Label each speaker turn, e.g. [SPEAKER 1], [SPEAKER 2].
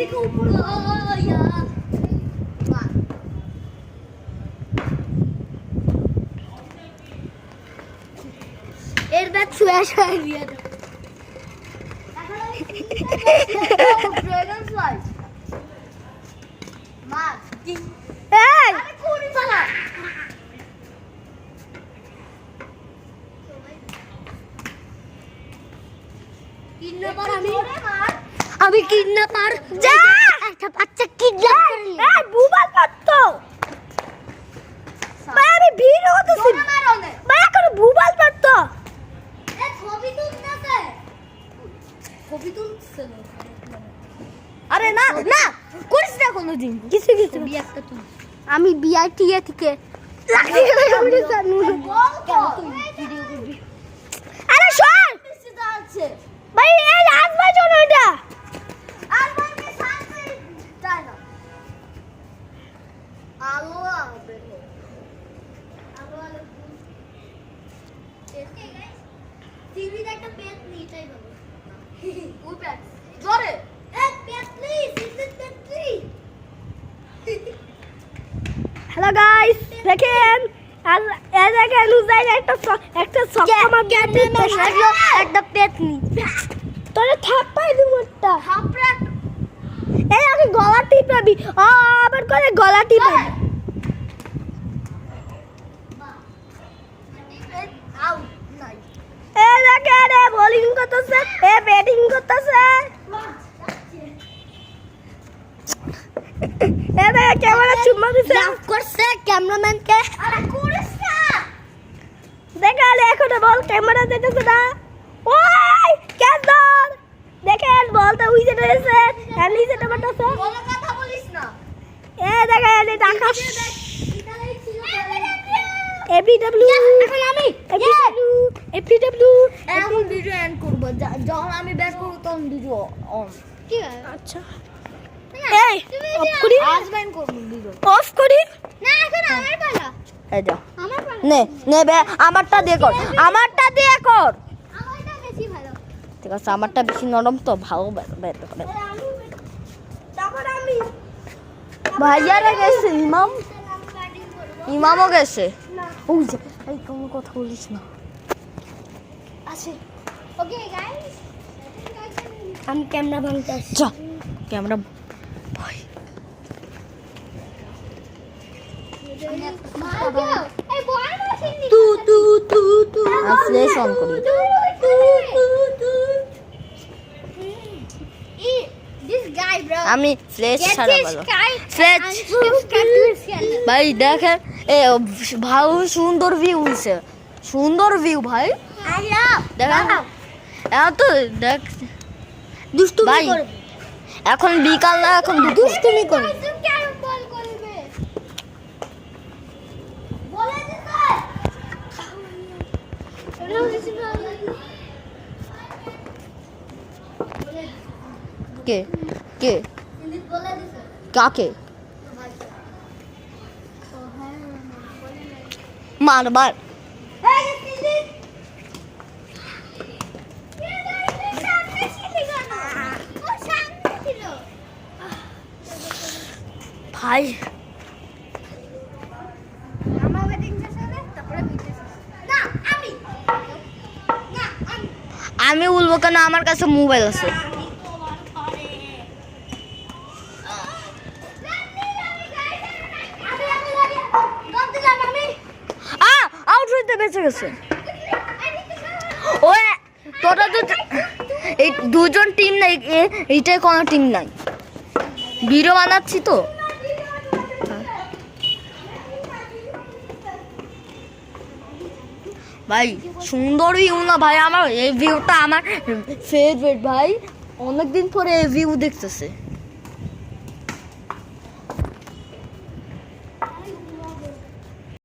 [SPEAKER 1] থেকে উপরে এর ব্যাগ ছুঁয়ে ছুঁয়ে দিয়ে দাও ড্রাগন ফ্লাই মা এই আরে কোনি বাবা কিডন্যাপার আমি কিডন্যাপার যা একটা বাচ্চা কিডন্যাপ করলি এই বুবাল পাত্তো ভাই আমি ভিড় হতেছি ভাই এখন বুবাল পাত্তো এ ছবি তুলতেছে ছবি তুলছে আরে না না করিস না কোনোদিন কিছু কিছু ছবি একটা তুল আমি বিআইটিএ থেকে লাগি গেলে আমি জানি কেন তুই ভিডিও করবি আরে শোন নিচে আছে ভাই এই আসবা চলো এটা আসবা কে সাথে যাই না আলো আবে আলো আলো ওকে গাইস টিভিতে একটা পেট নিতেই হবে ওই পেট জোরে এ পেট প্লিজ ইটস পেট প্লিজ হ্যালো গাইস দেখেন আর এই দেখেন লুজাই একটা সকামার গেটে একটা পেটনি তোরে থাপ্পাই দিব একটা থাপ্পা এই আগে গলা টিপাবি আবার করে গলা টিপাবি আউট নাই এই দেখেন এ বোলিং করতেছে এ ব্যাটিং করতেছে এ দেখেন ক্যামেরা চুম্মা দিছে লাভ করছে ক্যামেরাম্যান কে আরে করিস না দেখেন এখন বল ক্যামেরা দিতেছে না ওই ক্যান্সার দেখেন বলটা উইজে রয়েছে আর নিচে টমেটোছে বল কথা বলিস না এ দেখেন এটা আকাশ এপিডব্লিউ এখন আমি এপিডব্লিউ এখন ভিডিও এন্ড করব যখন আমি ব্যাক করব তখন ভিডিও অন কি আচ্ছা এই অফ করি আজবাইন করব ভিডিও অফ করি না এখন আমার পালা এই যা আমার পালা নে নে বে আমারটা দিয়ে কর আমারটা দিয়ে কর আমারটা বেশি ভালো ঠিক আছে আমারটা বেশি নরম তো ভালো বের করে তারপর আমি ভাইয়ারা গেছে ইমামও গেছে ওই যে এই কোনো কথা বলিস না আছে ওকে গাইস আমি ক্যামেরা ভাঙতে আসছি যা ক্যামেরা ভাই তু ফ্ল্যাশ অন করি আমি ফ্ল্যাশ ছাড়া ভালো ফ্ল্যাশ ভাই দেখেন এ ভাই সুন্দর ভিউ হইছে সুন্দর ভিউ ভাই দেখেন এত দেখ দুষ্টুমি করে এখন বিকাল না এখন দুষ্টুমি করে কে কে কাকে মার মার ভাই আমি বলবো কেন আমার কাছে মোবাইল আছে আউট হইতে বেঁচে গেছে ওই তোরা এই দুজন টিম নাই এইটাই কোনো টিম নাই ভিডিও বানাচ্ছি তো ভাই সুন্দর ভিউ না ভাই আমার এই ভিউটা আমার ফেভারিট ভাই অনেকদিন পরে এই ভিউ দেখতেছে